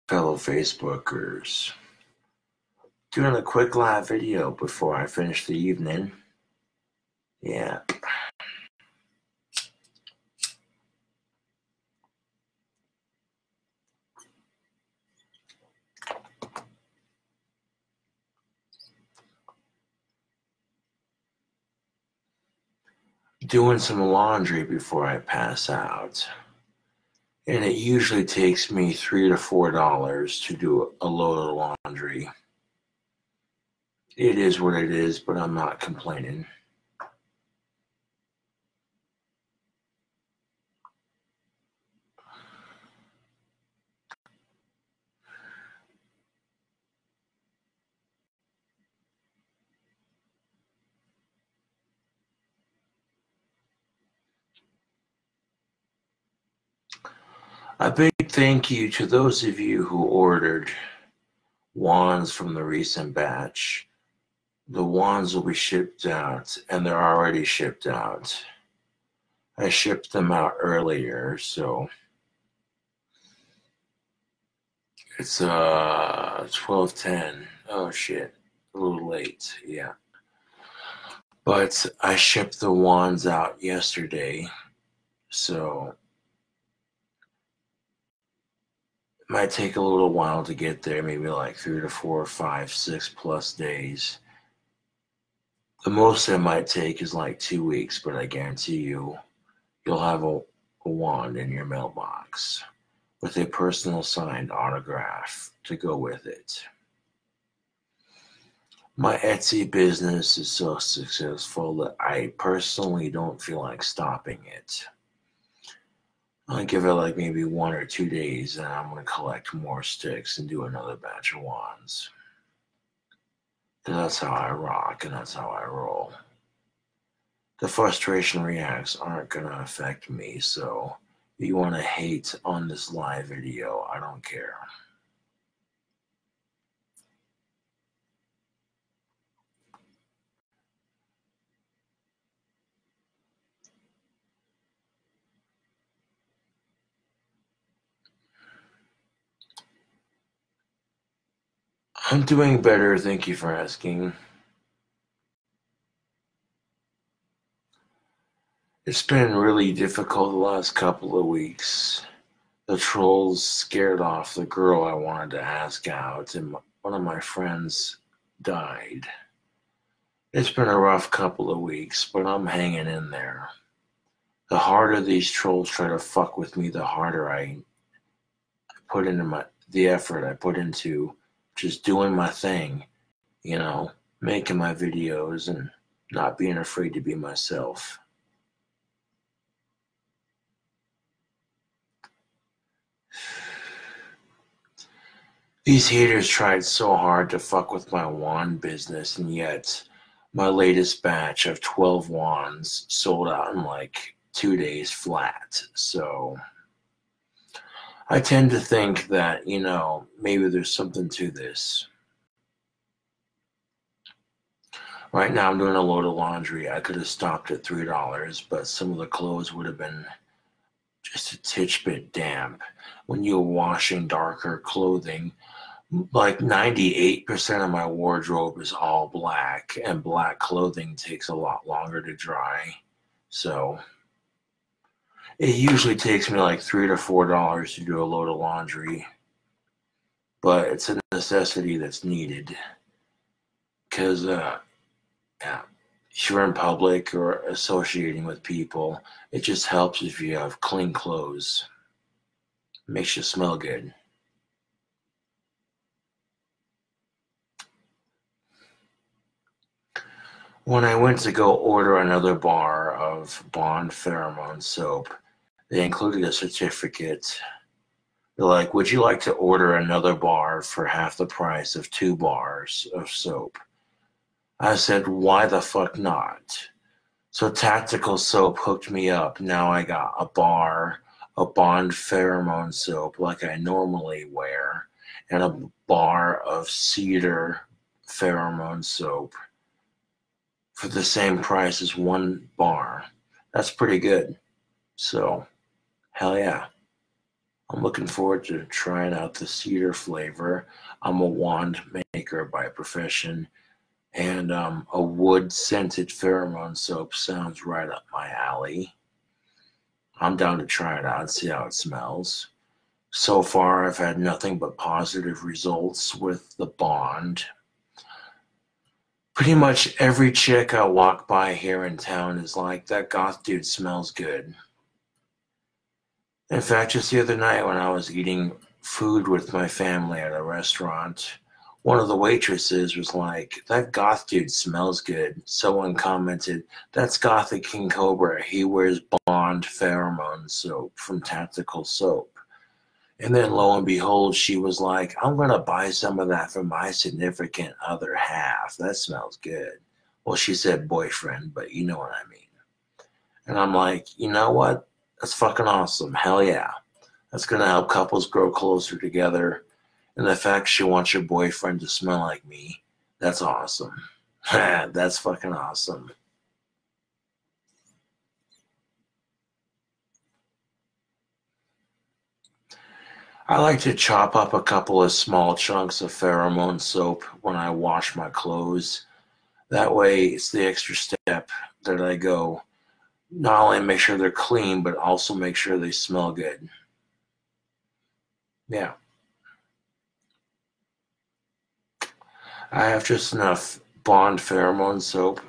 Fellow Facebookers, doing a quick live video before I finish the evening. Yeah. Doing some laundry before I pass out. And it usually takes me $3 to $4 to do a load of laundry. It is what it is, but I'm not complaining. A big thank you to those of you who ordered wands from the recent batch. The wands will be shipped out, and they're already shipped out. I shipped them out earlier, so it's 12:10. Oh shit, a little late. Yeah, but I shipped the wands out yesterday, so it might take a little while to get there. Maybe like 3 to 4, 5, 6+ days. The most it might take is like 2 weeks, but I guarantee you'll have a wand in your mailbox with a personal signed autograph to go with it. My Etsy business is so successful that I personally don't feel like stopping it. I'll give it like maybe 1 or 2 days, and I'm going to collect more sticks and do another batch of wands. That's how I rock, and that's how I roll. The frustration reacts aren't going to affect me, so if you want to hate on this live video, I don't care. I'm doing better, thank you for asking. It's been really difficult the last couple of weeks. The trolls scared off the girl I wanted to ask out, and one of my friends died. It's been a rough couple of weeks, but I'm hanging in there. The harder these trolls try to fuck with me, the harder I put into the effort I put into just doing my thing, making my videos and not being afraid to be myself. These haters tried so hard to fuck with my wand business, and yet my latest batch of 12 wands sold out in like 2 days flat. So I tend to think that, maybe there's something to this. Right now I'm doing a load of laundry. I could have stopped at $3, but some of the clothes would have been just a titch bit damp. When you're washing darker clothing, like 98% of my wardrobe is all black, and black clothing takes a lot longer to dry. So it usually takes me like $3 to $4 to do a load of laundry, but it's a necessity that's needed because if you're in public or associating with people, it just helps if you have clean clothes. It makes you smell good. When I went to go order another bar of Bond pheromone soap, they included a certificate. They're like, would you like to order another bar for half the price of 2 bars of soap? I said, why the fuck not? So Tactical Soap hooked me up. Now I got a bar of Bond pheromone soap like I normally wear, and a bar of Cedar pheromone soap for the same price as 1 bar. That's pretty good. So, hell yeah. I'm looking forward to trying out the cedar flavor. I'm a wand maker by profession, and a wood-scented pheromone soap sounds right up my alley. I'm down to try it out and see how it smells. So far, I've had nothing but positive results with the Bond. Pretty much every chick I walk by here in town is like, that goth dude smells good. In fact, just the other night when I was eating food with my family at a restaurant, one of the waitresses was like, that goth dude smells good. Someone commented, that's Gothic King Cobra. He wears Bond pheromone soap from Tactical Soap. And then lo and behold, she was like, I'm going to buy some of that for my significant other half. That smells good. Well, she said boyfriend, but you know what I mean. And I'm like, you know what? That's fucking awesome. Hell yeah. That's going to help couples grow closer together. And the fact she wants your boyfriend to smell like me, that's awesome. That's fucking awesome. I like to chop up a couple of small chunks of pheromone soap when I wash my clothes. That way, it's the extra step that I go. Not only make sure they're clean, but also make sure they smell good. Yeah. I have just enough Bond pheromone soap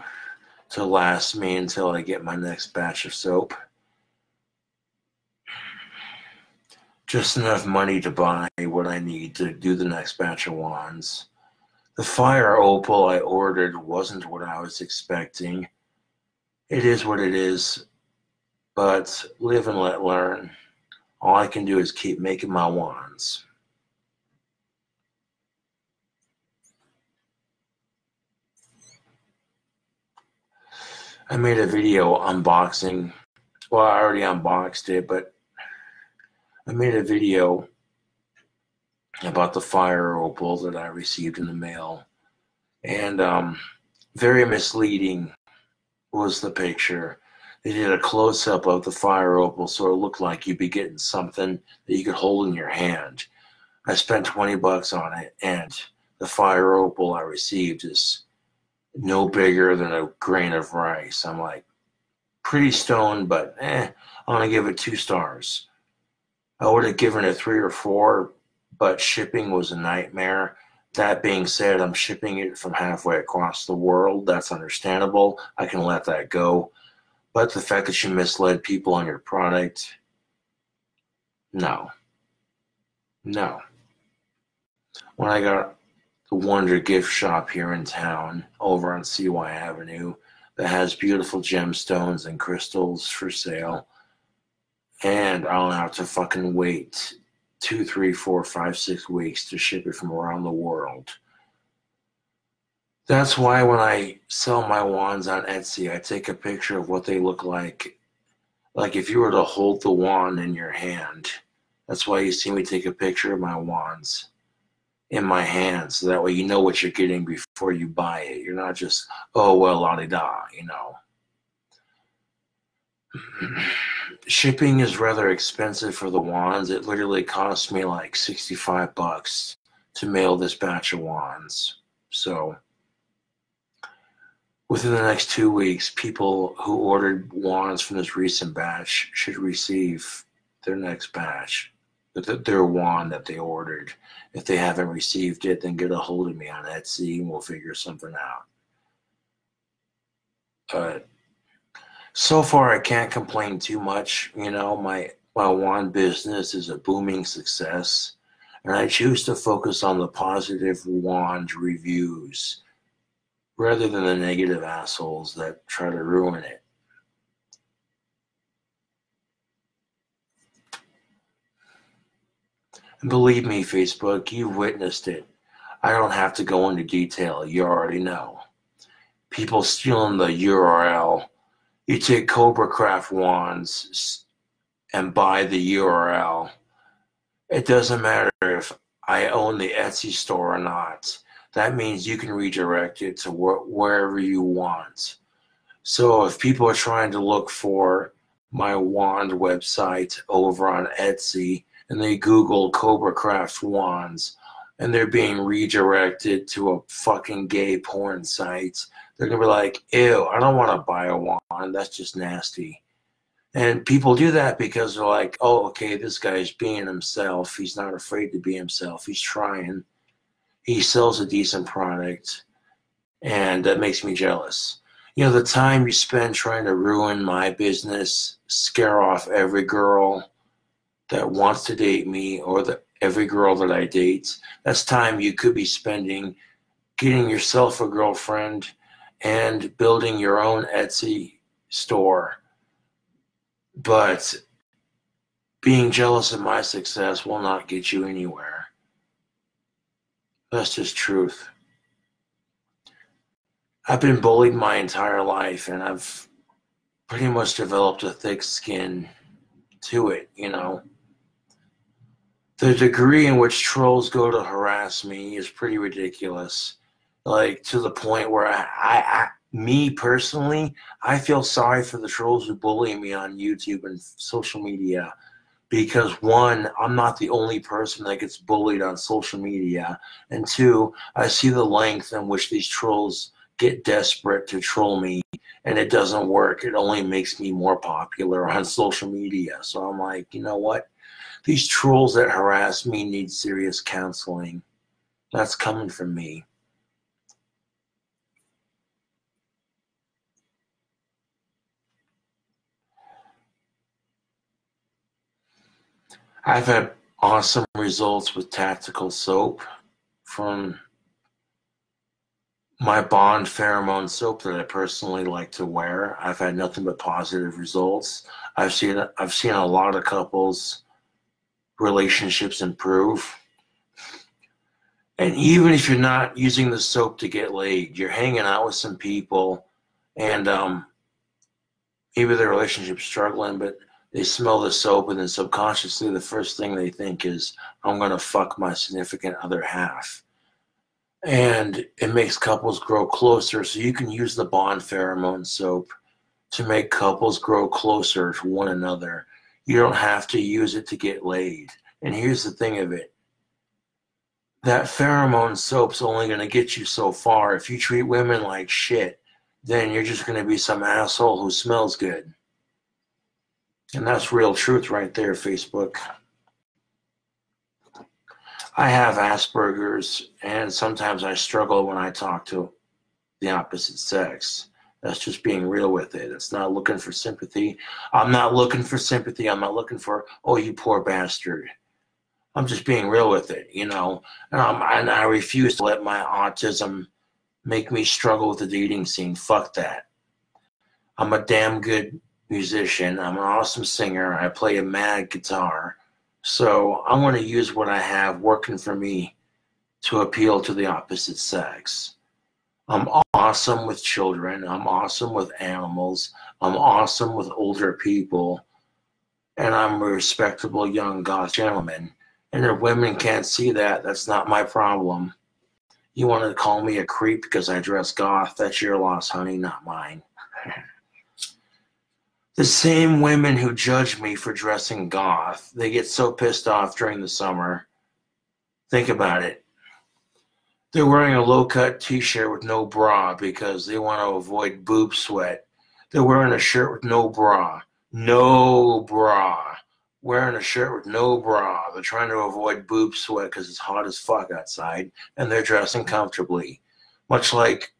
to last me until I get my next batch of soap. Just enough money to buy what I need to do the next batch of wands. The fire opal I ordered wasn't what I was expecting. It is what it is, but live and let learn. All I can do is keep making my wands. I made a video unboxing. Well, I already unboxed it, but I made a video about the fire opal that I received in the mail. And very misleading was the picture. They did a close-up of the fire opal so it looked like you'd be getting something that you could hold in your hand. I spent $20 on it, and the fire opal I received is no bigger than a grain of rice. I'm like, pretty stoned, but I'm gonna give it 2 stars. I would have given it 3 or 4, but shipping was a nightmare. That being said, I'm shipping it from halfway across the world. That's understandable. I can let that go. But the fact that you misled people on your product, no. No. When I got the Wonder Gift Shop here in town, over on CY Avenue, that has beautiful gemstones and crystals for sale, and I'll have to fucking wait 2, 3, 4, 5, 6 weeks to ship it from around the world. That's why when I sell my wands on Etsy, I take a picture of what they look like. Like if you were to hold the wand in your hand, that's why you see me take a picture of my wands in my hand, so that way you know what you're getting before you buy it. You're not just, oh, well, la-di-da, you know. Shipping is rather expensive for the wands. It literally cost me like $65 to mail this batch of wands. So within the next 2 weeks, people who ordered wands from this recent batch should receive their next batch, their wand that they ordered. If they haven't received it, then get a hold of me on Etsy and we'll figure something out. But so far, I can't complain too much. You know, my wand business is a booming success, and I choose to focus on the positive wand reviews rather than the negative assholes that try to ruin it. And believe me, Facebook, you've witnessed it. I don't have to go into detail. You already know. People stealing the URL. You take Cobra Craft wands and buy the URL. It doesn't matter if I own the Etsy store or not. That means you can redirect it to wherever you want. So if people are trying to look for my wand website over on Etsy, and they Google Cobra Craft wands and they're being redirected to a fucking gay porn site, they're going to be like, ew, I don't want to buy a wand. That's just nasty. And people do that because they're like, oh, okay, this guy's being himself. He's not afraid to be himself. He's trying. He sells a decent product. And that makes me jealous. You know, the time you spend trying to ruin my business, scare off every girl that wants to date me or every girl that I date, that's time you could be spending getting yourself a girlfriend and building your own Etsy store. But being jealous of my success will not get you anywhere. That's just truth. I've been bullied my entire life, and I've pretty much developed a thick skin to it, you know. The degree in which trolls go to harass me is pretty ridiculous. Like, to the point where me personally, I feel sorry for the trolls who bully me on YouTube and social media. Because one, I'm not the only person that gets bullied on social media. And two, I see the length in which these trolls get desperate to troll me, and it doesn't work. It only makes me more popular on social media. So I'm like, you know what? These trolls that harass me need serious counseling. That's coming from me. I've had awesome results with tactical soap from my Bond pheromone soap that I personally like to wear. I've had nothing but positive results. I've seen a lot of couples relationships improve. And even if you're not using the soap to get laid, you're hanging out with some people and maybe their relationship's struggling, but they smell the soap and then subconsciously the first thing they think is, I'm going to fuck my significant other half. And it makes couples grow closer. So you can use the Bond pheromone soap to make couples grow closer to one another. You don't have to use it to get laid. And here's the thing of it. That pheromone soap's only going to get you so far. If you treat women like shit, then you're just going to be some asshole who smells good. And that's real truth right there, Facebook. I have Asperger's, and sometimes I struggle when I talk to the opposite sex. That's just being real with it. It's not looking for sympathy. I'm not looking for sympathy. I'm not looking for, oh, you poor bastard. I'm just being real with it, you know. And I refuse to let my autism make me struggle with the dating scene. Fuck that. I'm a damn good musician. I'm an awesome singer. I play a mad guitar. So I'm going to use what I have working for me to appeal to the opposite sex. I'm awesome with children. I'm awesome with animals. I'm awesome with older people. And I'm a respectable young goth gentleman. And if women can't see that, that's not my problem. You want to call me a creep because I dress goth? That's your loss, honey, not mine. The same women who judge me for dressing goth, they get so pissed off during the summer. Think about it. They're wearing a low-cut t-shirt with no bra because they want to avoid boob sweat. They're wearing a shirt with no bra. No bra. Wearing a shirt with no bra. They're trying to avoid boob sweat because it's hot as fuck outside, and they're dressing comfortably. Much like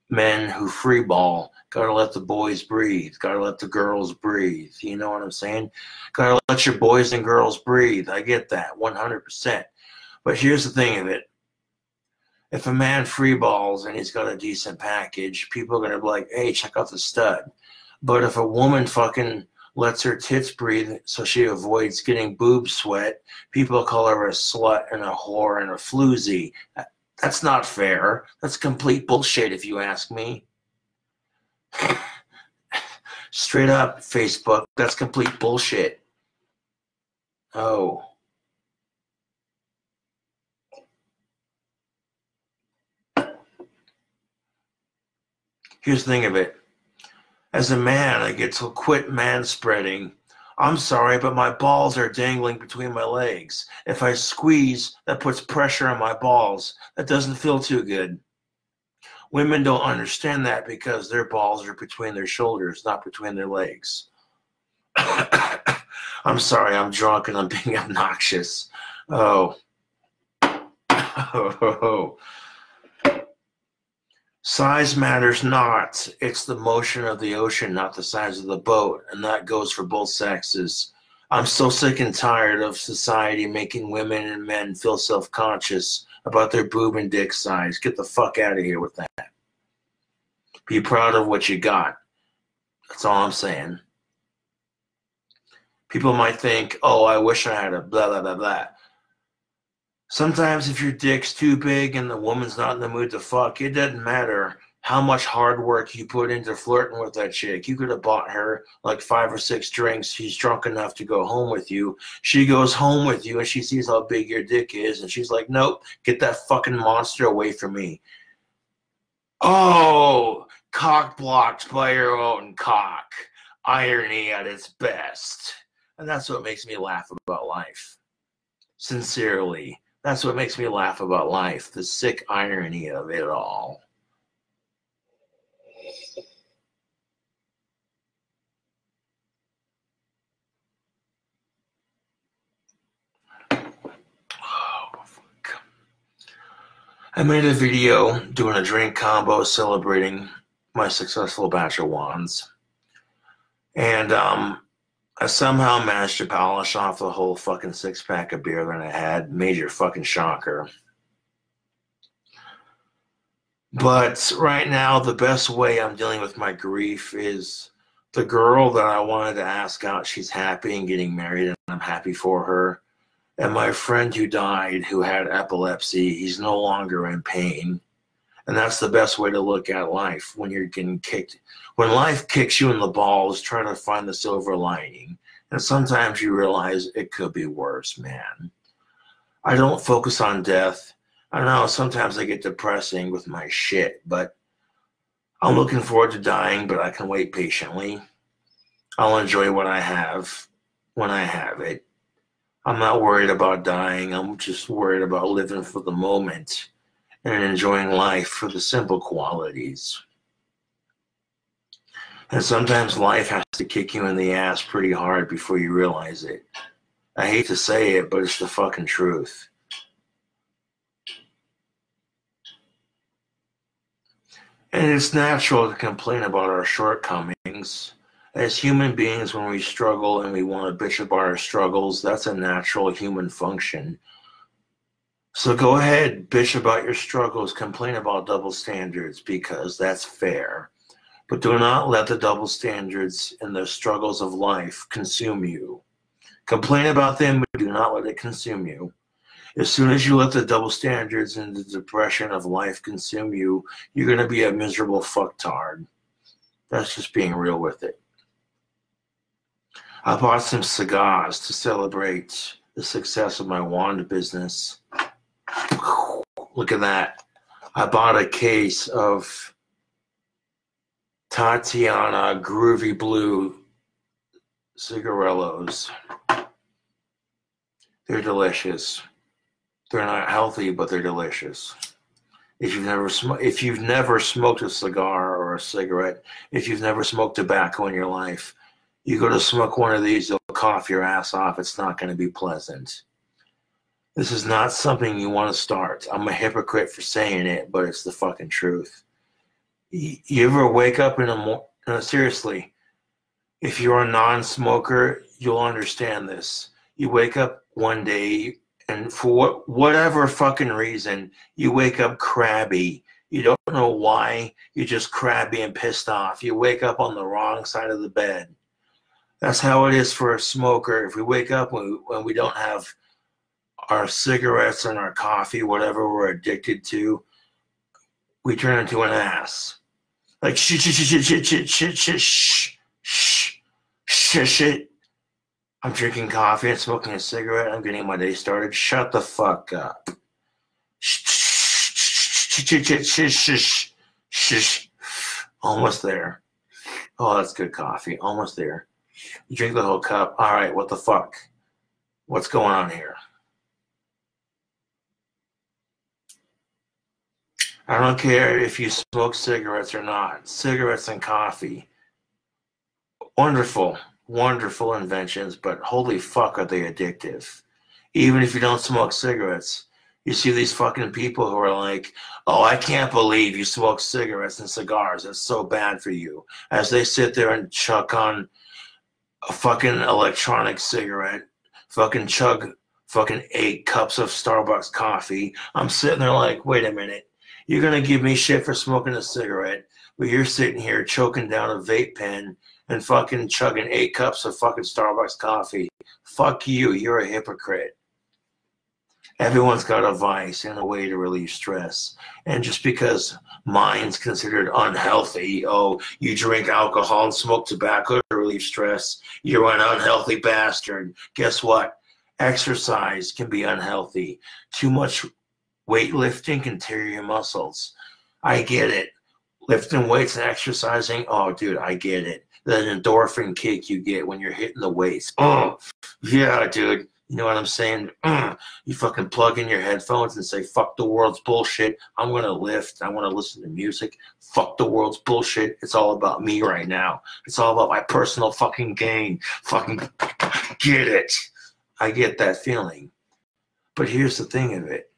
men who freeball. Gotta let the boys breathe. Gotta let the girls breathe. You know what I'm saying? Gotta let your boys and girls breathe. I get that, 100%. But here's the thing of it. If a man freeballs and he's got a decent package, people are gonna be like, hey, check out the stud. But if a woman fucking lets her tits breathe so she avoids getting boob sweat, people call her a slut and a whore and a floozy. That's not fair. That's complete bullshit if you ask me. Straight up, Facebook, that's complete bullshit. Oh. Here's the thing of it. As a man, I get to quit manspreading I'm sorry, but my balls are dangling between my legs. If I squeeze, that puts pressure on my balls. That doesn't feel too good. Women don't understand that because their balls are between their shoulders, not between their legs. I'm sorry, I'm drunk and I'm being obnoxious. Oh. Oh. Size matters not. It's the motion of the ocean, not the size of the boat. And that goes for both sexes. I'm so sick and tired of society making women and men feel self-conscious about their boob and dick size. Get the fuck out of here with that. Be proud of what you got. That's all I'm saying. People might think, oh, I wish I had a blah, blah, blah, blah. Sometimes if your dick's too big and the woman's not in the mood to fuck, it doesn't matter how much hard work you put into flirting with that chick. You could have bought her like 5 or 6 drinks. She's drunk enough to go home with you. She goes home with you and she sees how big your dick is and she's like, nope, get that fucking monster away from me. Oh, cock blocked by your own cock. Irony at its best. And that's what makes me laugh about life. Sincerely. That's what makes me laugh about life, the sick irony of it all. Oh, fuck. I made a video doing a drink combo celebrating my successful batch of wands. And I somehow managed to polish off the whole fucking 6-pack of beer that I had. Major fucking shocker. But right now, the best way I'm dealing with my grief is the girl that I wanted to ask out. She's happy and getting married, and I'm happy for her. And my friend who died, who had epilepsy, he's no longer in pain. And that's the best way to look at life when you're getting kicked. When life kicks you in the balls, try to find the silver lining. And sometimes you realize it could be worse, man. I don't focus on death. I know sometimes I get depressing with my shit, but I'm looking forward to dying, but I can wait patiently. I'll enjoy what I have when I have it. I'm not worried about dying. I'm just worried about living for the moment and enjoying life for the simple qualities. And sometimes life has to kick you in the ass pretty hard before you realize it. I hate to say it, but it's the fucking truth. And it's natural to complain about our shortcomings. As human beings, when we struggle and we want to bitch about our struggles, that's a natural human function. So go ahead, bitch about your struggles, complain about double standards, because that's fair. But do not let the double standards and the struggles of life consume you. Complain about them, but do not let it consume you. As soon as you let the double standards and the depression of life consume you, you're going to be a miserable fucktard. That's just being real with it. I bought some cigars to celebrate the success of my wand business. Look at that. I bought a case of Tatiana Groovy Blue cigarillos. They're delicious. They're not healthy, but they're delicious. If you've never smoked a cigar or a cigarette, if you've never smoked tobacco in your life, you go to smoke one of these, you'll cough your ass off. It's not going to be pleasant. This is not something you want to start. I'm a hypocrite for saying it, but it's the fucking truth. You ever wake up in a morning? No, seriously, if you're a non-smoker, you'll understand this. You wake up one day, and for whatever fucking reason, you wake up crabby. You don't know why. You're just crabby and pissed off. You wake up on the wrong side of the bed. That's how it is for a smoker. If we wake up when we don't have our cigarettes and our coffee, whatever we're addicted to, we turn into an ass. Like shit, shit, shit, shit, shit, shit, shit, shh, shh, shh, shit. I'm drinking coffee and smoking a cigarette. I'm getting my day started. Shut the fuck up. Shh, shh, shh, shh, shh, shh, shh. Almost there. Oh, that's good coffee. Almost there. You drink the whole cup. All right, what the fuck? What's going on here? I don't care if you smoke cigarettes or not. Cigarettes and coffee. Wonderful, wonderful inventions, but holy fuck are they addictive. Even if you don't smoke cigarettes, you see these fucking people who are like, oh, I can't believe you smoke cigarettes and cigars. It's so bad for you. As they sit there and chuck on a fucking electronic cigarette, fucking chug fucking 8 cups of Starbucks coffee. I'm sitting there like, wait a minute. You're going to give me shit for smoking a cigarette, but you're sitting here choking down a vape pen and fucking chugging 8 cups of fucking Starbucks coffee. Fuck you. You're a hypocrite. Everyone's got a vice and a way to relieve stress. And just because mine's considered unhealthy, oh, you drink alcohol and smoke tobacco to relieve stress, you're an unhealthy bastard. Guess what? Exercise can be unhealthy. Too much weightlifting can tear your muscles. I get it. Lifting weights and exercising, oh, dude, I get it. The endorphin kick you get when you're hitting the weights. Oh, yeah, dude. You know what I'm saying? You fucking plug in your headphones and say, fuck the world's bullshit. I'm going to lift. I want to listen to music. Fuck the world's bullshit. It's all about me right now. It's all about my personal fucking gain. Fucking get it. I get that feeling. But here's the thing of it.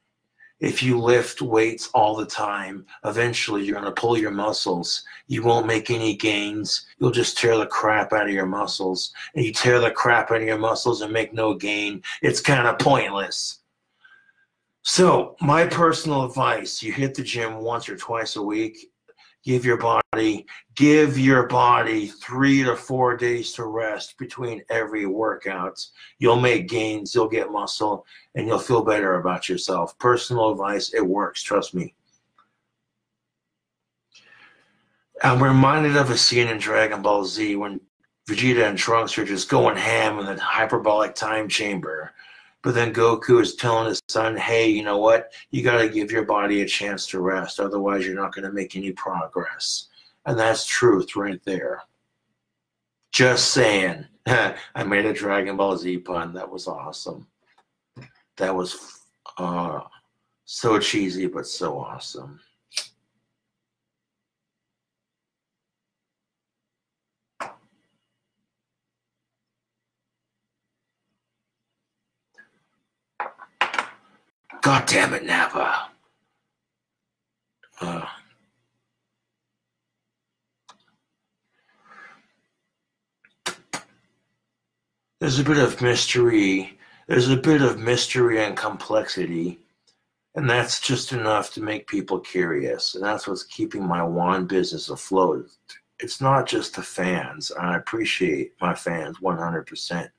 If you lift weights all the time, eventually you're going to pull your muscles. You won't make any gains. You'll just tear the crap out of your muscles. And you tear the crap out of your muscles and make no gain. It's kind of pointless. So my personal advice, you hit the gym once or twice a week. Give your body 3 to 4 days to rest between every workout. You'll make gains, you'll get muscle, and you'll feel better about yourself. Personal advice, it works, trust me. I'm reminded of a scene in Dragon Ball Z when Vegeta and Trunks are just going ham in the hyperbolic time chamber. But then Goku is telling his son, hey, you know what? You got to give your body a chance to rest. Otherwise, you're not going to make any progress. And that's truth right there. Just saying. I made a Dragon Ball Z pun. That was awesome. That was so cheesy, but so awesome. God damn it, Nappa. There's a bit of mystery. There's a bit of mystery and complexity. And that's just enough to make people curious. And that's what's keeping my wand business afloat. It's not just the fans. I appreciate my fans 100%.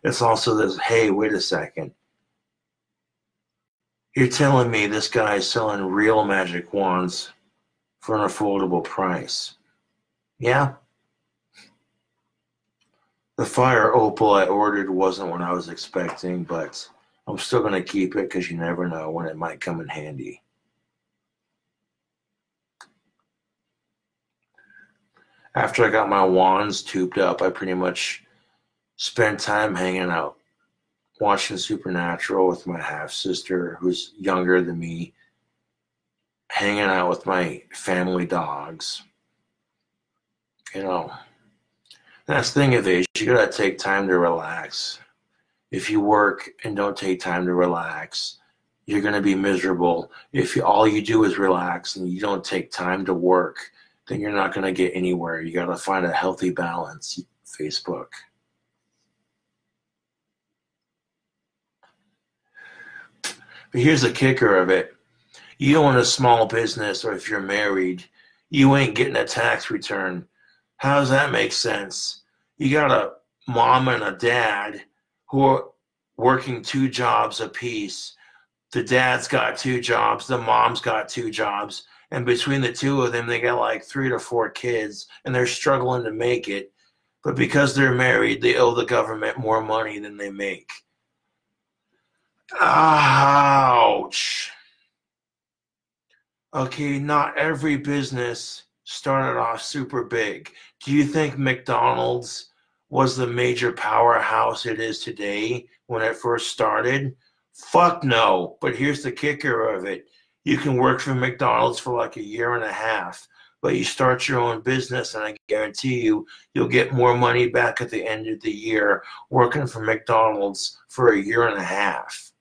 It's also this, hey, wait a second. You're telling me this guy is selling real magic wands for an affordable price. Yeah. The fire opal I ordered wasn't what I was expecting, but I'm still going to keep it because you never know when it might come in handy. After I got my wands tubed up, I pretty much spent time hanging out, watching Supernatural with my half-sister, who's younger than me, hanging out with my family dogs. You know, that's the thing of age. You gotta take time to relax. If you work and don't take time to relax, you're gonna be miserable. If all you do is relax and you don't take time to work, then you're not gonna get anywhere. You gotta find a healthy balance. Facebook. But here's the kicker of it. You own a small business, or if you're married, you ain't getting a tax return. How does that make sense? You got a mom and a dad who are working 2 jobs apiece. The dad's got 2 jobs, the mom's got 2 jobs, and between the 2 of them, they got like 3 to 4 kids, and they're struggling to make it. But because they're married, they owe the government more money than they make. Ouch. Okay, not every business started off super big. Do you think McDonald's was the major powerhouse it is today when it first started? Fuck no. But here's the kicker of it. You can work for McDonald's for like a year and a half, but you start your own business, and I guarantee you, you'll get more money back at the end of the year working for McDonald's for a year and a half.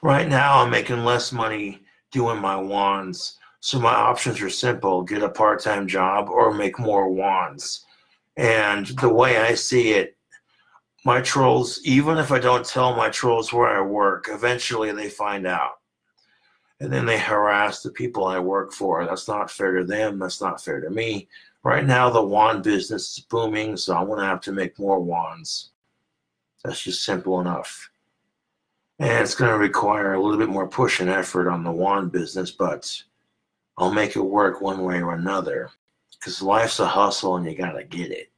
Right now, I'm making less money doing my wands. So my options are simple: get a part-time job or make more wands. And the way I see it, my trolls, even if I don't tell my trolls where I work, eventually they find out. And then they harass the people I work for. That's not fair to them. That's not fair to me. Right now, the wand business is booming, so I'm going to have to make more wands. That's just simple enough. And it's going to require a little bit more push and effort on the wand business, but I'll make it work one way or another, because life's a hustle and you got to get it.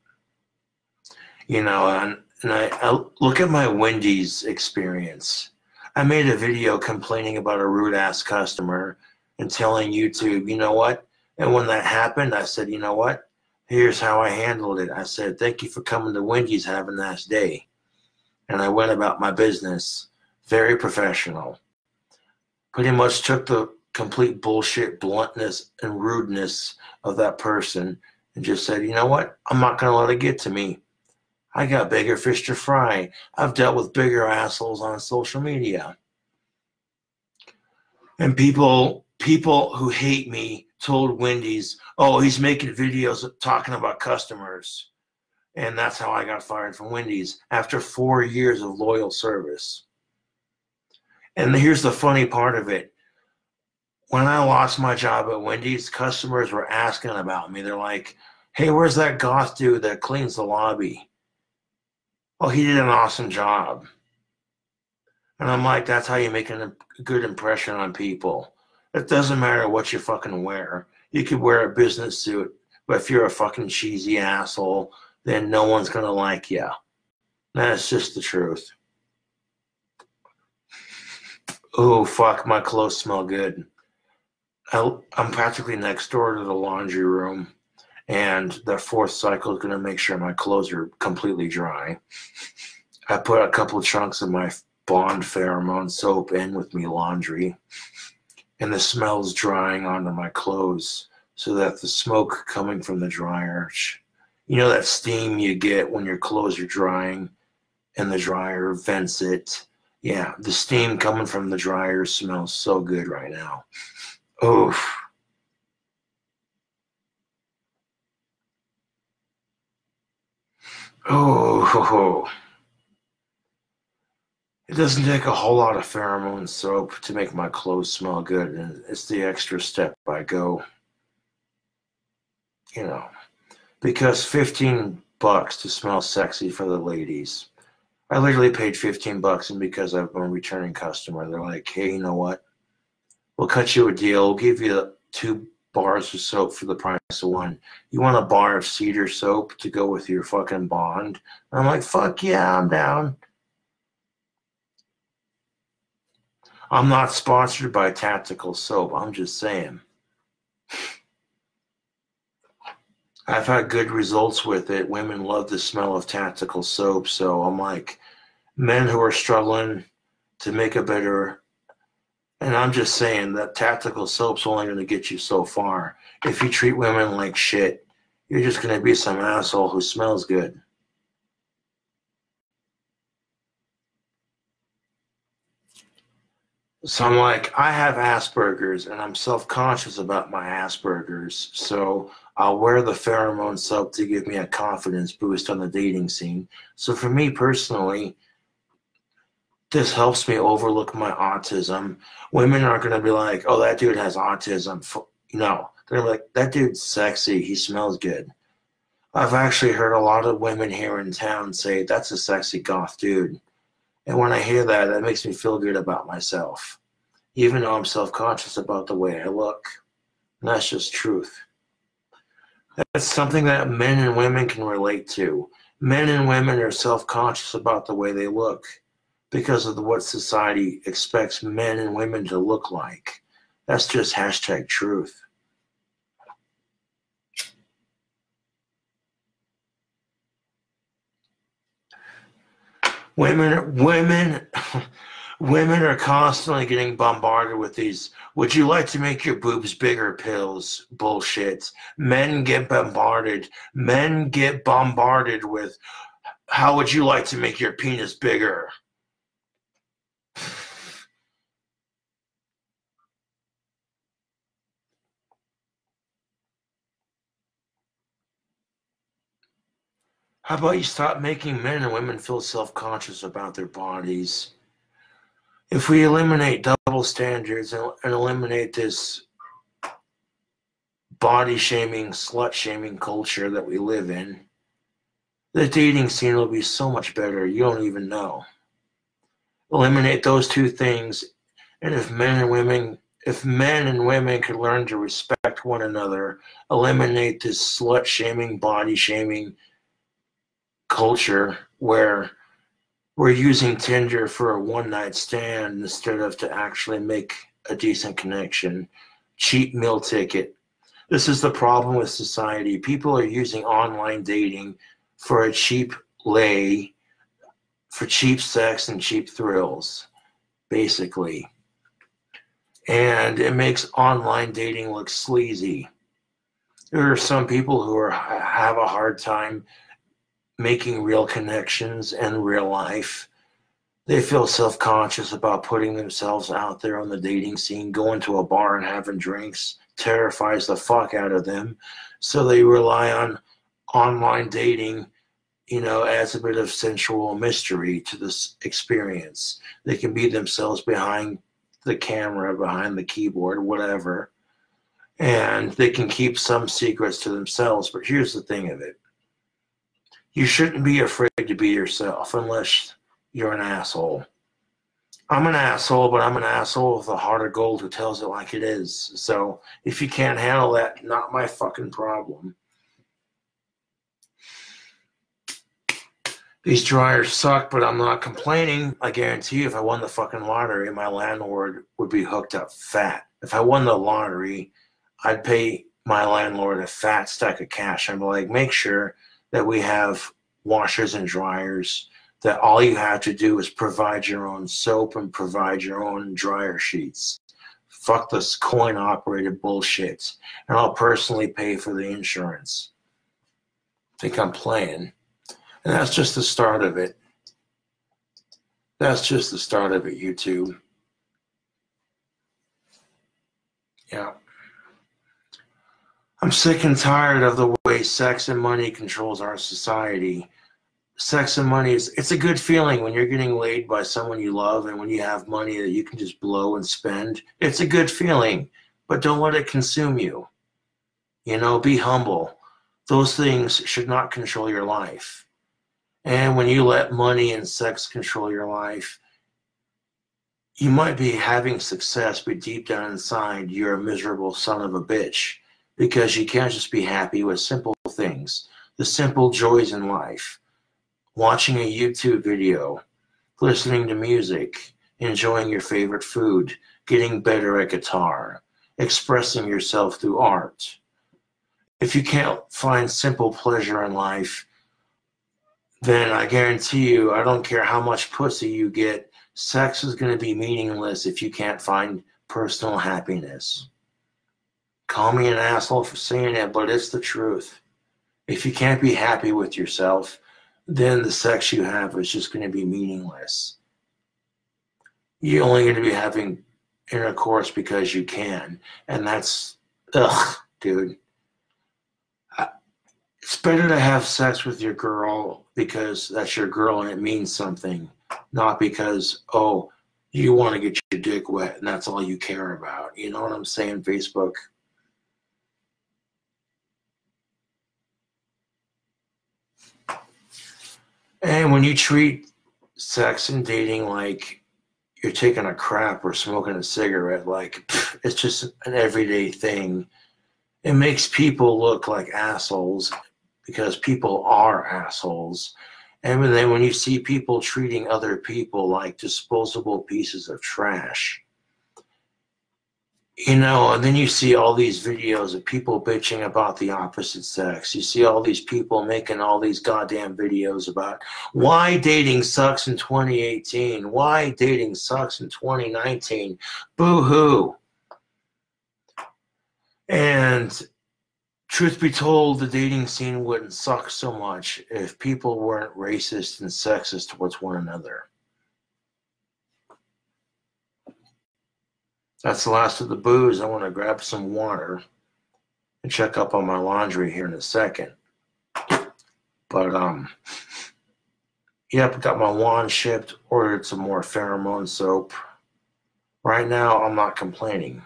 You know, and I look at my Wendy's experience. I made a video complaining about a rude-ass customer and telling YouTube, you know what? And when that happened, I said, you know what? Here's how I handled it. I said, thank you for coming to Wendy's. Have a nice day. And I went about my business. Very professional. Pretty much took the complete bullshit, bluntness, and rudeness of that person and just said, you know what? I'm not going to let it get to me. I got bigger fish to fry. I've dealt with bigger assholes on social media. And people who hate me told Wendy's, oh, he's making videos talking about customers. And that's how I got fired from Wendy's after 4 years of loyal service. And here's the funny part of it. When I lost my job at Wendy's, customers were asking about me. They're like, hey, where's that goth dude that cleans the lobby? Oh, he did an awesome job. And I'm like, that's how you make a good impression on people. It doesn't matter what you fucking wear. You could wear a business suit, but if you're a fucking cheesy asshole, then no one's going to like you. That's just the truth. Oh, fuck, my clothes smell good. I'm practically next door to the laundry room, and the fourth cycle is going to make sure my clothes are completely dry. I put a couple of chunks of my Bond pheromone soap in with me laundry, and the smell's drying onto my clothes so that the smoke coming from the dryer, you know that steam you get when your clothes are drying and the dryer vents it? Yeah, the steam coming from the dryer smells so good right now. Oof. Oh. It doesn't take a whole lot of pheromone soap to make my clothes smell good, and it's the extra step I go, you know, because $15 to smell sexy for the ladies. I literally paid $15, and because I'm a returning customer, they're like, hey, you know what? We'll cut you a deal. We'll give you 2 bars of soap for the price of 1. You want a bar of cedar soap to go with your fucking Bond? And I'm like, fuck yeah, I'm down. I'm not sponsored by Tactical Soap. I'm just saying. I've had good results with it. Women love the smell of Tactical Soap. So I'm like, men who are struggling to make a better, and I'm just saying that Tactical Soap's only going to get you so far. If you treat women like shit, you're just going to be some asshole who smells good. So I'm like, I have Asperger's, and I'm self-conscious about my Asperger's. So I'll wear the pheromone soap to give me a confidence boost on the dating scene. So for me personally, this helps me overlook my autism. Women aren't going to be like, oh, that dude has autism. No, they're like, that dude's sexy. He smells good. I've actually heard a lot of women here in town say, that's a sexy goth dude. And when I hear that, that makes me feel good about myself, even though I'm self-conscious about the way I look. And that's just truth. That's something that men and women can relate to. Men and women are self-conscious about the way they look because of what society expects men and women to look like. That's just #truth. Women, women are constantly getting bombarded with these, would you like to make your boobs bigger pills? Bullshit. Men get bombarded. Men get bombarded with, how would you like to make your penis bigger? How about you stop making men and women feel self-conscious about their bodies? If we eliminate double standards and eliminate this body shaming, slut shaming culture that we live in, the dating scene will be so much better. You don't even know. Eliminate those two things, and if men and women could learn to respect one another, eliminate this slut shaming, body shaming culture where we're using Tinder for a one-night stand instead of to actually make a decent connection. Cheap meal ticket. This is the problem with society. People are using online dating for a cheap lay, for cheap sex and cheap thrills, basically. And it makes online dating look sleazy. There are some people who have a hard time making real connections in real life. They feel self-conscious about putting themselves out there on the dating scene. Going to a bar and having drinks terrifies the fuck out of them. So they rely on online dating, as a bit of sensual mystery to this experience. They can be themselves behind the camera, behind the keyboard, whatever. And they can keep some secrets to themselves. But here's the thing of it. You shouldn't be afraid to be yourself unless you're an asshole. I'm an asshole, but I'm an asshole with a heart of gold who tells it like it is. So if you can't handle that, not my fucking problem. These dryers suck, but I'm not complaining. I guarantee you if I won the fucking lottery, my landlord would be hooked up fat. If I won the lottery, I'd pay my landlord a fat stack of cash. I'm like, make sure that we have washers and dryers, that all you have to do is provide your own soap and provide your own dryer sheets. Fuck this coin-operated bullshit. And I'll personally pay for the insurance. Think I'm playing. And that's just the start of it. That's just the start of it, YouTube. Yeah. I'm sick and tired of the way sex and money controls our society. Sex and money it's a good feeling when you're getting laid by someone you love and when you have money that you can just blow and spend. It's a good feeling, but don't let it consume you. Be humble. Those things should not control your life. And when you let money and sex control your life, you might be having success, but deep down inside, you're a miserable son of a bitch because you can't just be happy with simple things, the simple joys in life. Watching a YouTube video, listening to music, enjoying your favorite food, getting better at guitar, expressing yourself through art. If you can't find simple pleasure in life, then I guarantee you, I don't care how much pussy you get, sex is going to be meaningless if you can't find personal happiness. Call me an asshole for saying it, but it's the truth. If you can't be happy with yourself, then the sex you have is just going to be meaningless. You're only going to be having intercourse because you can. And that's, dude. It's better to have sex with your girl because that's your girl and it means something, not because, you want to get your dick wet and that's all you care about. You know what I'm saying, Facebook? And when you treat sex and dating like you're taking a crap or smoking a cigarette, like it's just an everyday thing, it makes people look like assholes because people are assholes. And then when you see people treating other people like disposable pieces of trash, You know, and then you see all these videos of people bitching about the opposite sex. You see all these people making all these goddamn videos about why dating sucks in 2018, why dating sucks in 2019. Boo hoo. And truth be told, the dating scene wouldn't suck so much if people weren't racist and sexist towards one another. That's the last of the booze. I want to grab some water and check up on my laundry here in a second. But, yep, I got my wand shipped, ordered some more pheromone soap. Right now, I'm not complaining.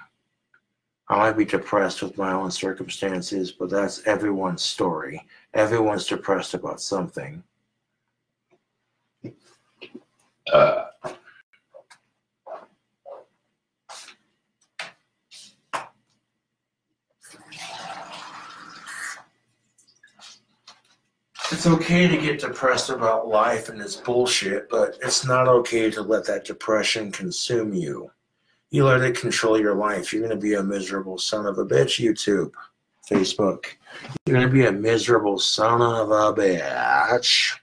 I might be depressed with my own circumstances, but that's everyone's story. Everyone's depressed about something. It's okay to get depressed about life and its bullshit, but it's not okay to let that depression consume you. You let it control your life, you're going to be a miserable son of a bitch, YouTube, Facebook. You're going to be a miserable son of a bitch.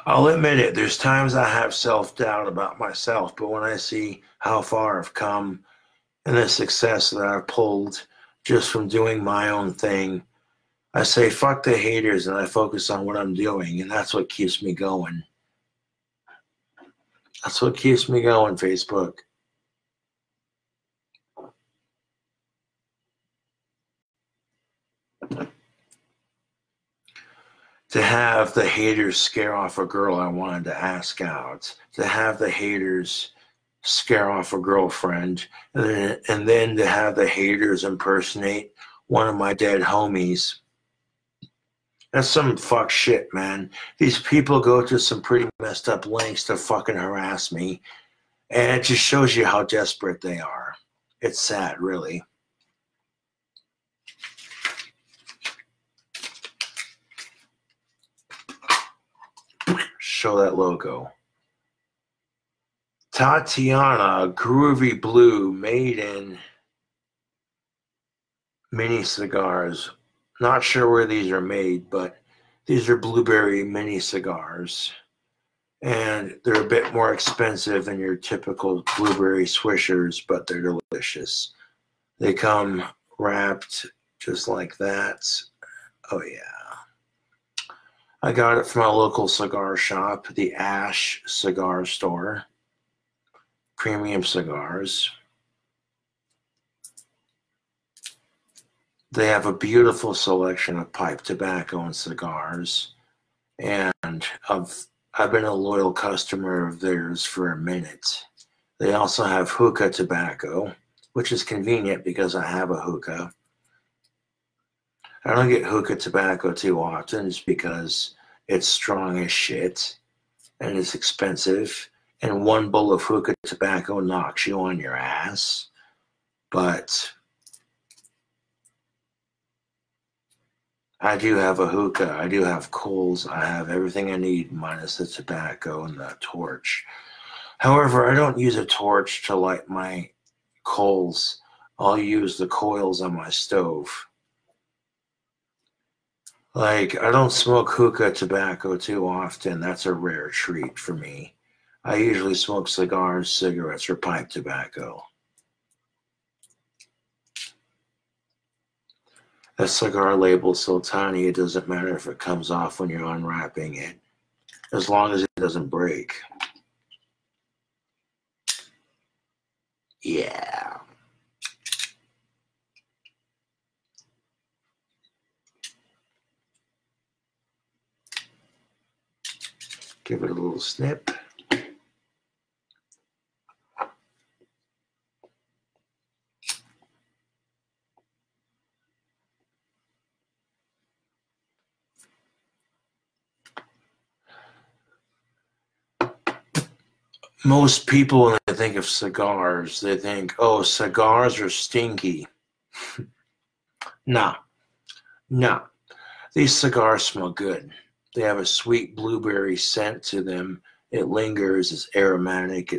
I'll admit it, there's times I have self-doubt about myself, but when I see how far I've come and the success that I've pulled just from doing my own thing, I say, fuck the haters, and I focus on what I'm doing, and that's what keeps me going. That's what keeps me going, Facebook. To have the haters scare off a girl I wanted to ask out, to have the haters scare off a girlfriend, and then to have the haters impersonate one of my dead homies. That's some fuck shit, man. These people go to some pretty messed up lengths to fucking harass me, and it just shows you how desperate they are. It's sad, really. Show that logo. Tatiana Groovy Blue made in mini cigars. Not sure where these are made, but these are blueberry mini cigars. And they're a bit more expensive than your typical blueberry swishers, but they're delicious. They come wrapped just like that. Oh, yeah. I got it from a local cigar shop, the Ash Cigar Store. Premium cigars. They have a beautiful selection of pipe tobacco and cigars, and I've been a loyal customer of theirs for a minute. They also have hookah tobacco, which is convenient because I have a hookah. I don't get hookah tobacco too often just because it's strong as shit and it's expensive, and one bowl of hookah tobacco knocks you on your ass. But I do have a hookah, I do have coals, I have everything I need minus the tobacco and the torch. However, I don't use a torch to light my coals. I'll use the coils on my stove. Like, I don't smoke hookah tobacco too often. That's a rare treat for me. I usually smoke cigars, cigarettes, or pipe tobacco. That cigar label's so tiny it doesn't matter if it comes off when you're unwrapping it, as long as it doesn't break. Yeah. Give it a little snip. Most people, when they think of cigars, they think, oh, cigars are stinky. No. These cigars smell good. They have a sweet blueberry scent to them. It lingers, it's aromatic,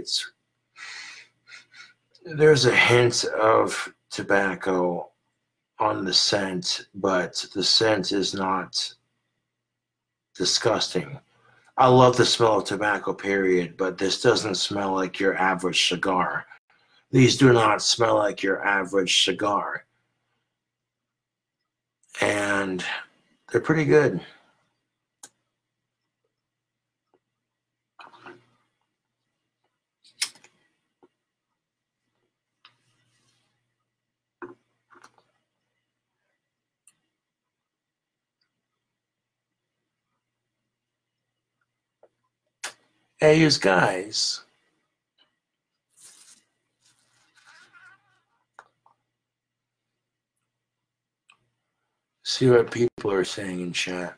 there's a hint of tobacco on the scent, but the scent is not disgusting. I love the smell of tobacco, period, but this doesn't smell like your average cigar. These do not smell like your average cigar. And they're pretty good. Hey, you guys. See what people are saying in chat.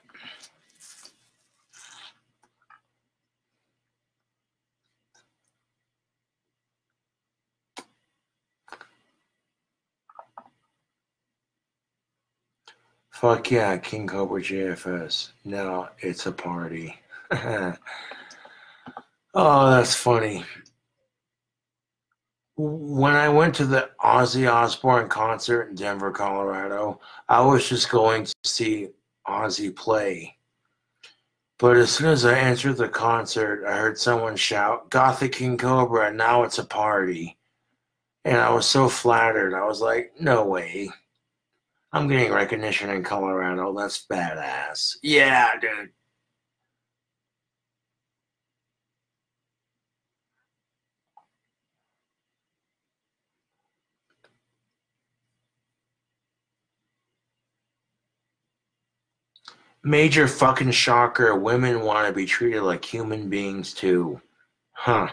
Fuck yeah, King Cobra JFS. No, it's a party. Oh, that's funny. When I went to the Ozzy Osbourne concert in Denver, Colorado, I was just going to see Ozzy play. But as soon as I entered the concert, I heard someone shout, Gothic King Cobra, and now it's a party. And I was so flattered. I was like, no way. I'm getting recognition in Colorado. That's badass. Yeah, dude. Major fucking shocker. Women want to be treated like human beings too. Huh.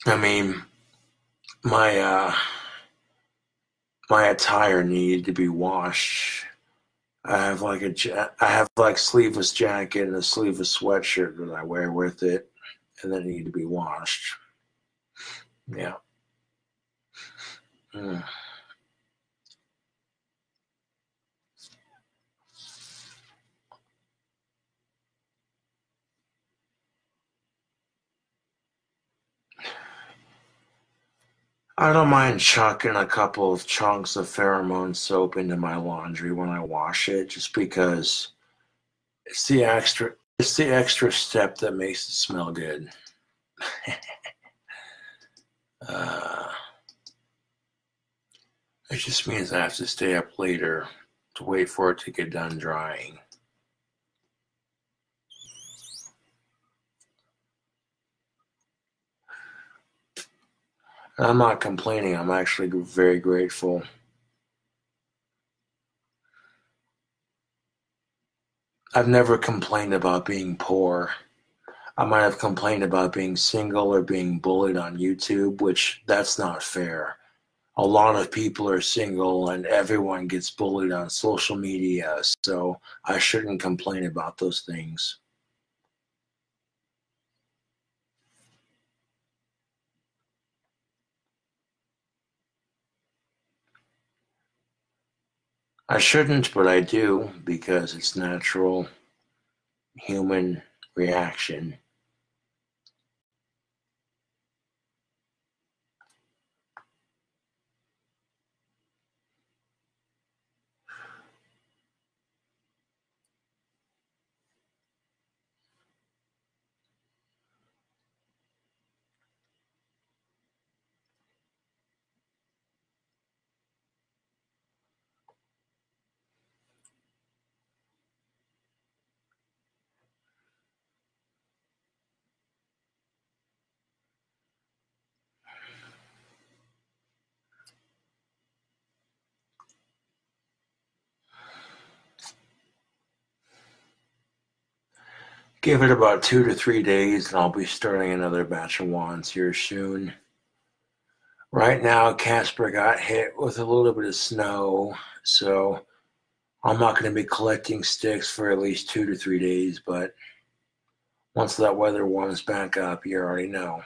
I mean, my my attire needed to be washed. I have like sleeveless jacket and a sleeveless sweatshirt that I wear with it, and they need to be washed. Yeah. Mm. I don't mind chucking a couple of chunks of pheromone soap into my laundry when I wash it, just because it's the extra step that makes it smell good. uh, it just means I have to stay up later to wait for it to get done drying. I'm not complaining. I'm actually very grateful. I've never complained about being poor. I might have complained about being single or being bullied on YouTube, which that's not fair. A lot of people are single and everyone gets bullied on social media, so I shouldn't complain about those things. I shouldn't, but I do because it's natural human reaction. Give it about 2 to 3 days, and I'll be starting another batch of wands here soon. Right now, Casper got hit with a little bit of snow, so I'm not going to be collecting sticks for at least 2 to 3 days, but once that weather warms back up, you already know.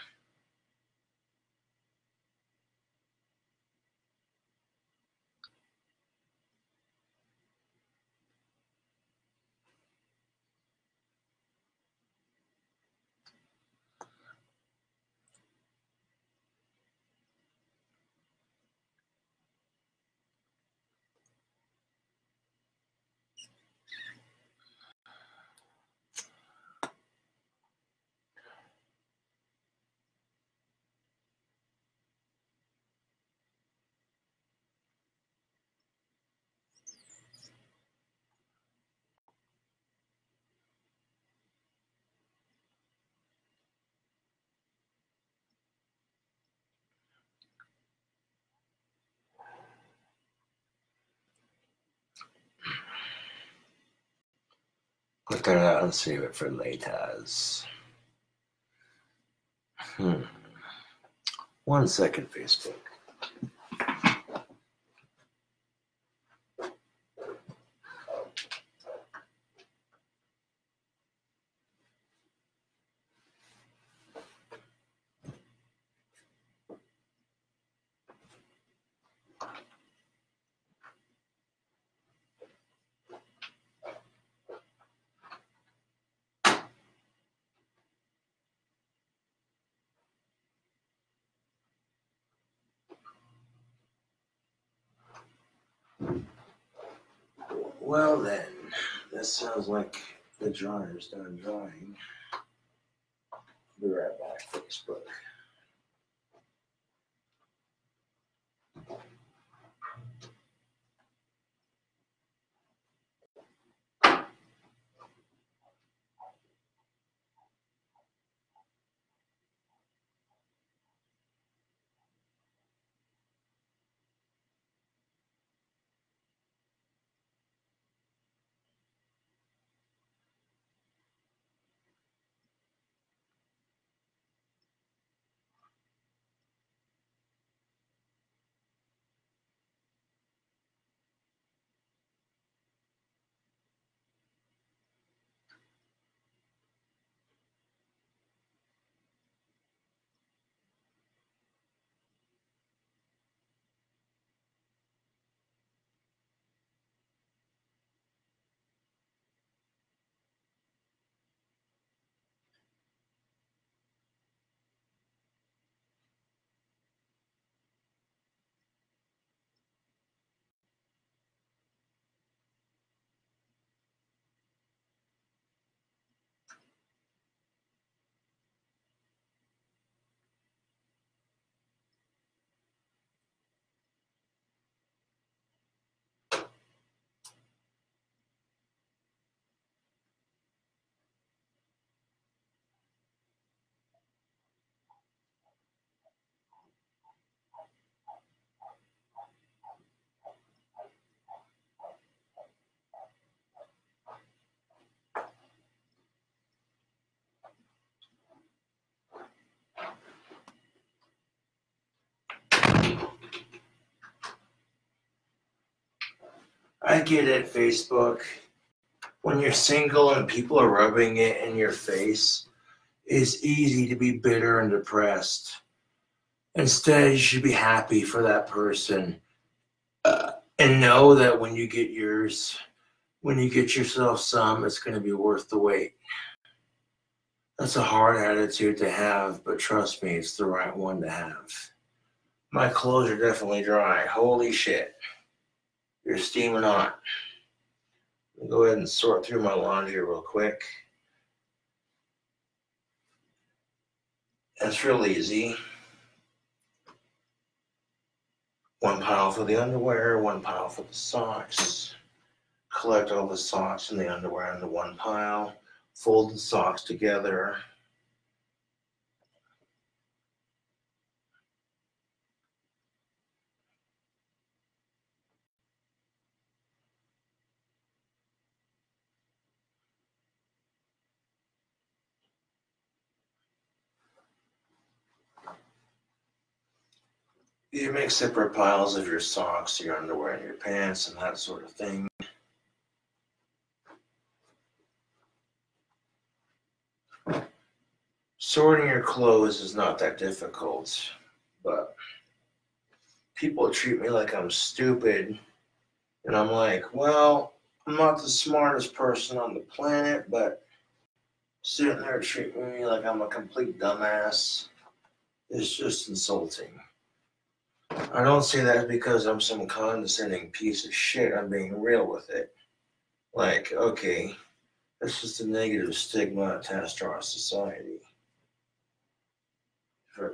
Click that out and save it for later. 1 second, Facebook. Well then, this sounds like the dryer's done drying. Be right back, Facebook. I get it, Facebook. When you're single and people are rubbing it in your face, it's easy to be bitter and depressed. Instead, you should be happy for that person and know that when you get yours, when you get yourself some, it's going to be worth the wait. That's a hard attitude to have, but trust me, it's the right one to have. My clothes are definitely dry. Holy shit. You're steaming hot. Go ahead and sort through my laundry real quick. That's real easy. One pile for the underwear, one pile for the socks. Collect all the socks and the underwear into one pile. Fold the socks together. You make separate piles of your socks, your underwear, and your pants, and that sort of thing. Sorting your clothes is not that difficult, but people treat me like I'm stupid, and I'm like, well, I'm not the smartest person on the planet, but sitting there treating me like I'm a complete dumbass is just insulting. I don't say that because I'm some condescending piece of shit. I'm being real with it. Like, okay, that's just a negative stigma attached to our society. If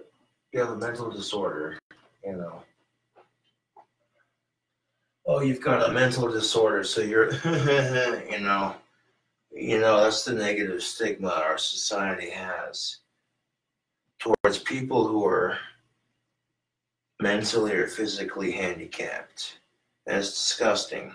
you have a mental disorder, you know. Oh, you've got a mental disorder, so you're, that's the negative stigma our society has towards people who are mentally or physically handicapped. And it's disgusting.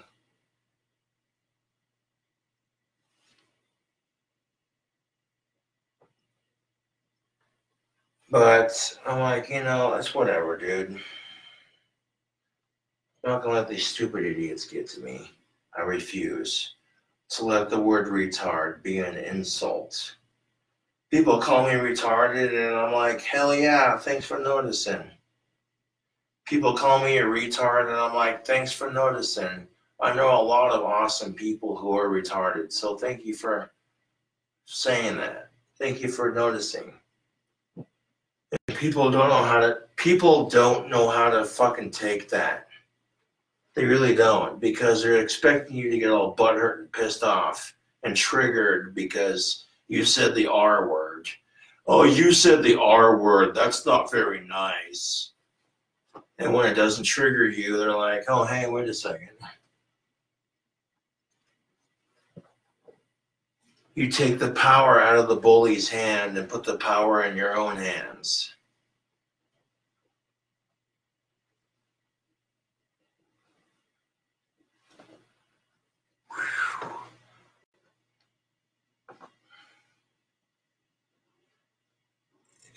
But I'm like, it's whatever, dude. I'm not gonna let these stupid idiots get to me. I refuse to let the word retard be an insult. People call me retarded, and I'm like, hell yeah, thanks for noticing. People call me a retard, and I'm like, thanks for noticing. I know a lot of awesome people who are retarded, so thank you for saying that. Thank you for noticing. And people don't know how to fucking take that. They really don't, because they're expecting you to get all butthurt and pissed off and triggered because you said the R word. Oh, you said the R word. That's not very nice. And when it doesn't trigger you, they're like, oh, hey, wait a second. You take the power out of the bully's hand and put the power in your own hands.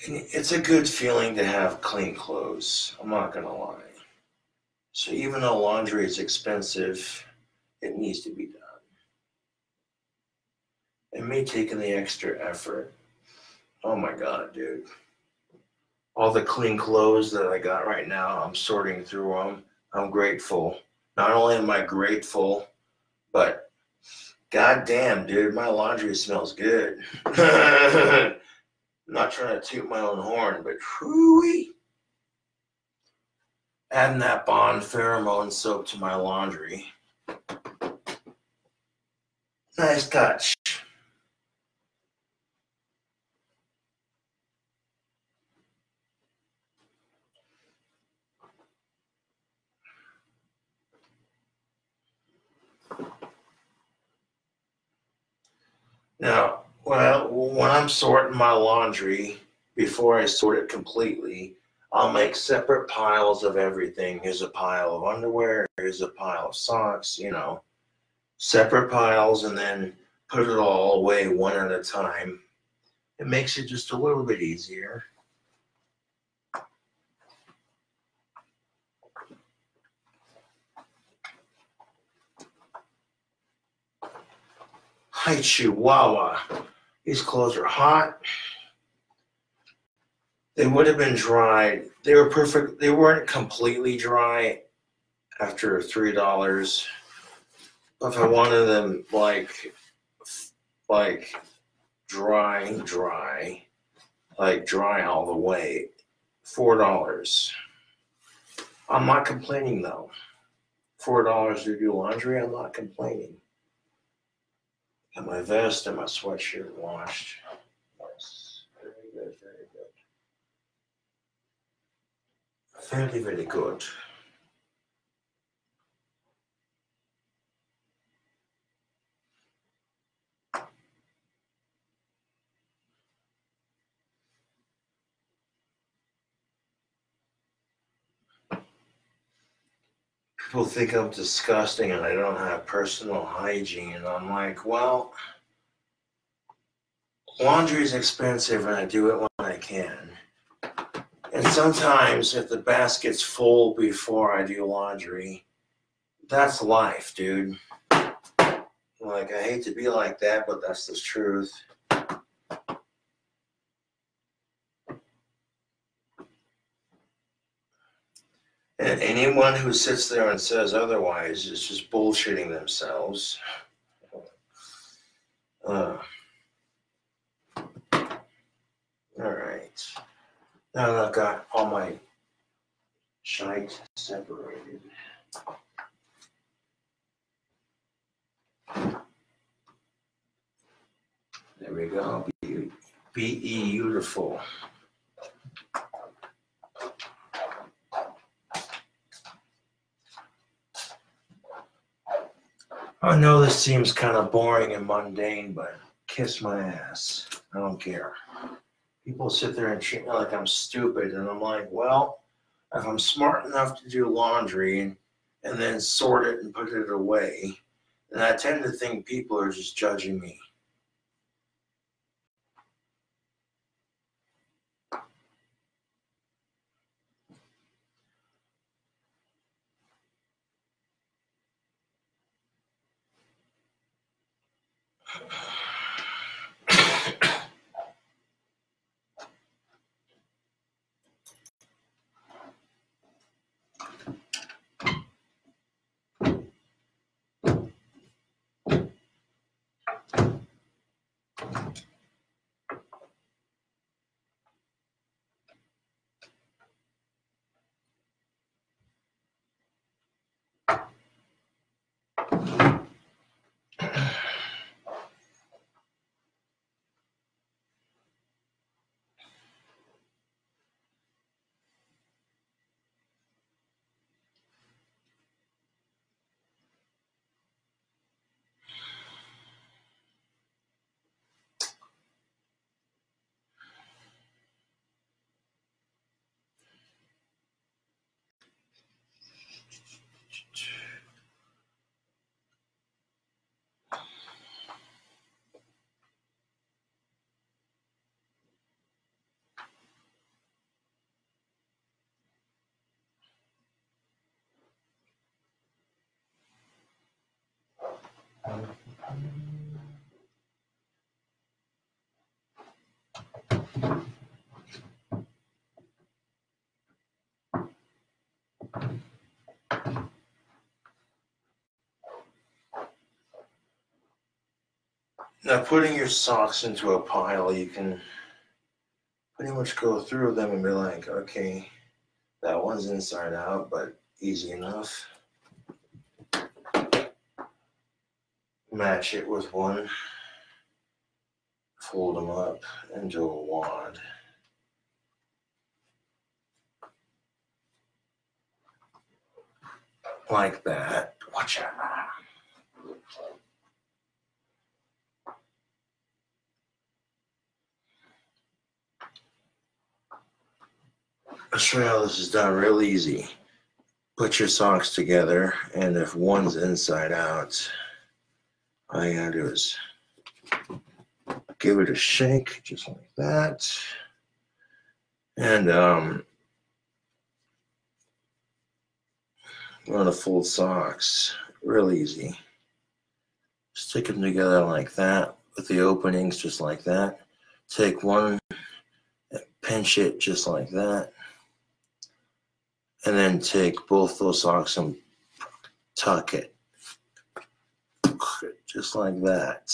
It's a good feeling to have clean clothes. I'm not going to lie. So even though laundry is expensive, it needs to be done. And me taking the extra effort. Oh my God, dude. All the clean clothes that I got right now, I'm sorting through them. I'm grateful. Not only am I grateful, but goddamn, dude, my laundry smells good. I'm not trying to toot my own horn, but whoo-wee. Adding that Bond pheromone soap to my laundry. Nice touch. Now, when I'm sorting my laundry, before I sort it completely, I'll make separate piles of everything. Here's a pile of underwear, here's a pile of socks, separate piles, and then put it all away one at a time. It makes it just a little bit easier. Hi, Chihuahua. These clothes are hot. They would have been dried. They were perfect. They weren't completely dry after $3. If I wanted them like dry, like dry all the way, $4. I'm not complaining though. $4 to do laundry, I'm not complaining. Got my vest and my sweatshirt washed. Nice. Very good, very good. Very, very good. People think I'm disgusting and I don't have personal hygiene. And I'm like, well, laundry is expensive and I do it when I can. And sometimes if the basket's full before I do laundry, that's life, dude. Like, I hate to be like that, but that's the truth. And anyone who sits there and says otherwise is just bullshitting themselves. All right. Now that I've got all my shite separated. There we go. Be beautiful. I know this seems kind of boring and mundane, but kiss my ass. I don't care. People sit there and treat me like I'm stupid, and I'm like, well, if I'm smart enough to do laundry and then sort it and put it away, then I tend to think people are just judging me. Now, putting your socks into a pile, you can pretty much go through them and be like, okay, that one's inside out, but easy enough. Match it with one. Fold them up into a wad. Like that. Watch out. I'll show you how this is done real easy. Put your socks together, and if one's inside out, all you gotta do is give it a shake, just like that. And you want to fold socks, real easy. Stick them together like that, with the openings just like that. Take one, pinch it just like that. And then take both those socks and tuck it. Just like that.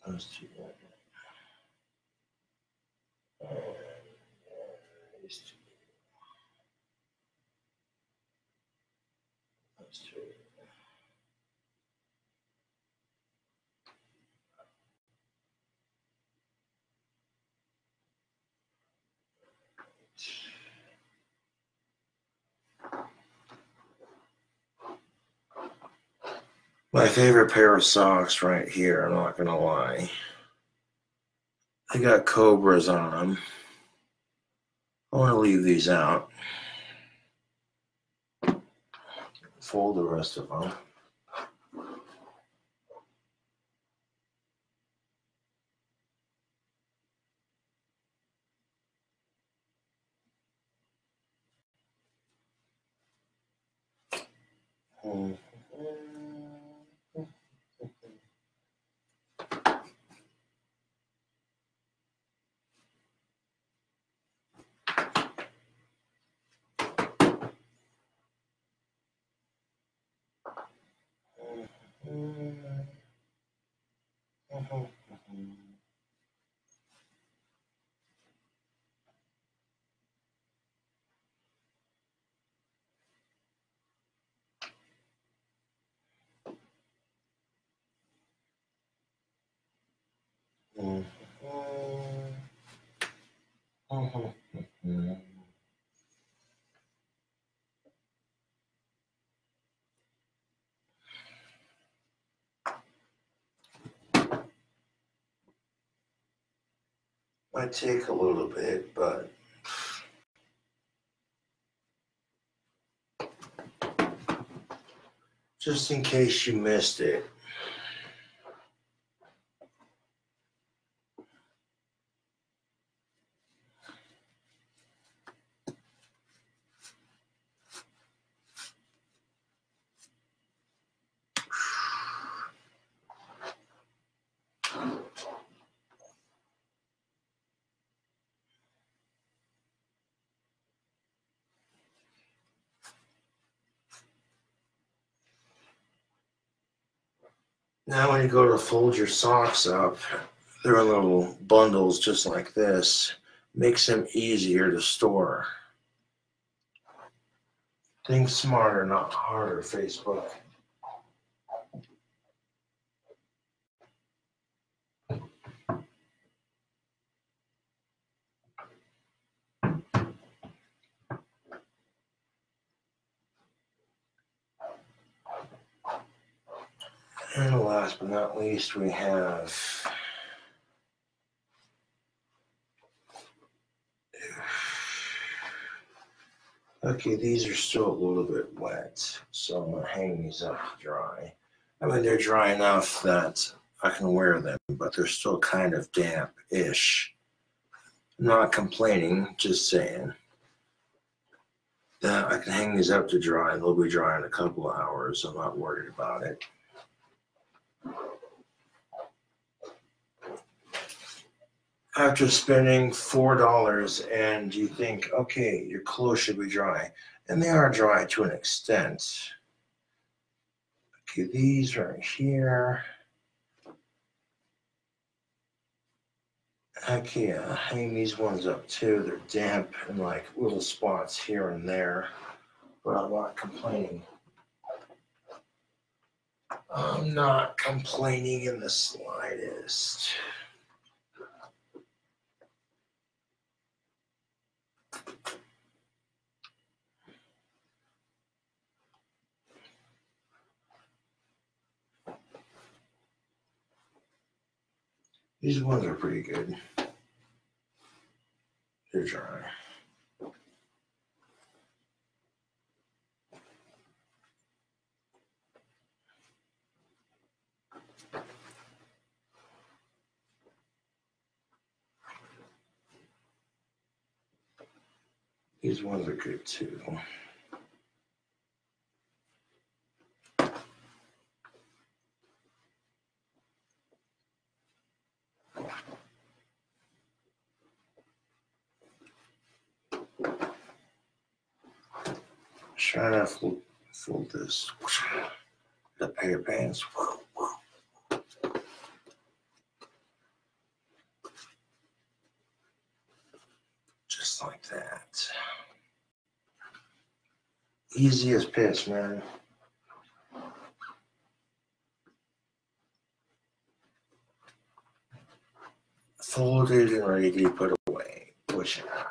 Let's do that. Let's do it. My favorite pair of socks right here, I'm not gonna lie. They got cobras on them. I want to leave these out. Fold the rest of them. Might take a little bit, but just in case you missed it. Now when you go to fold your socks up, they're in little bundles just like this. Makes them easier to store. Think smarter, not harder, Facebook. And last but not least, we have okay, these are still a little bit wet, so I'm going to hang these up to dry. I mean, they're dry enough that I can wear them, but they're still kind of damp-ish. I'm not complaining, just saying that I can hang these up to dry, and they'll be dry in a couple of hours. I'm not worried about it. After spending $4 and you think, okay, your clothes should be dry, and they are dry to an extent. Okay, these right here. Okay, hang these ones up too. They're damp and like little spots here and there, but I'm not complaining. I'm not complaining in the slightest. These ones are pretty good. They're dry. These ones are good too. Try to fold this. The pair of pants. Just like that. Easy as piss, man. Folded and ready to be put away. Push it out.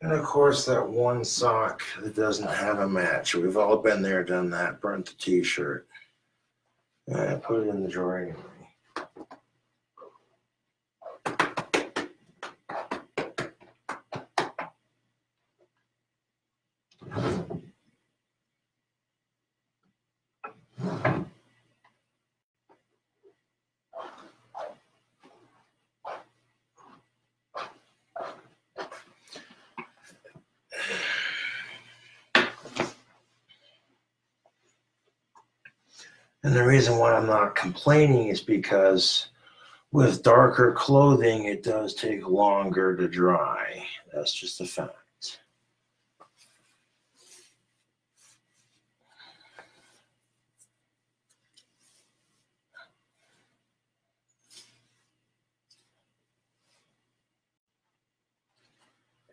And of course, that one sock that doesn't have a match. We've all been there, done that, burnt the t-shirt. And put it in the drawer anyway. And the reason why I'm not complaining is because with darker clothing, it does take longer to dry. That's just a fact.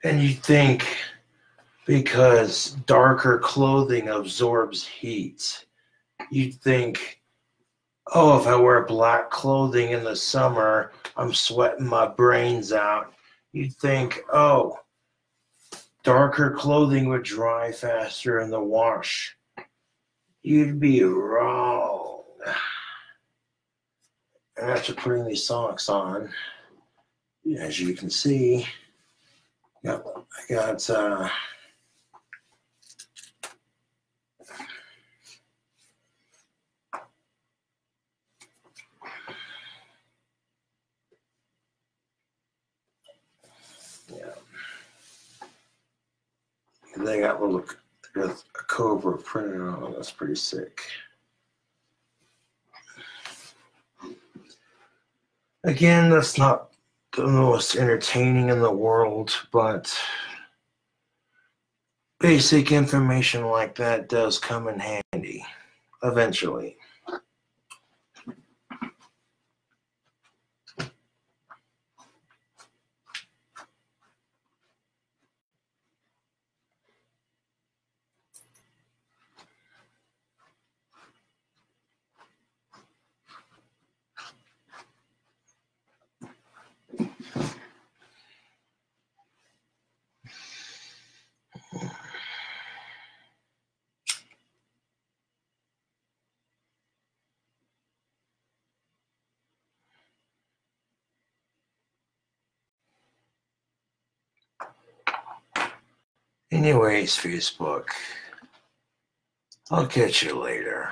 And you think because darker clothing absorbs heat, you'd think, oh, if I wear black clothing in the summer, I'm sweating my brains out. You'd think, oh, darker clothing would dry faster in the wash. You'd be wrong. And after putting these socks on, as you can see, I got they got a cobra printed on them. That's pretty sick. Again, that's not the most entertaining in the world, but basic information like that does come in handy eventually. Anyways, Facebook, I'll catch you later.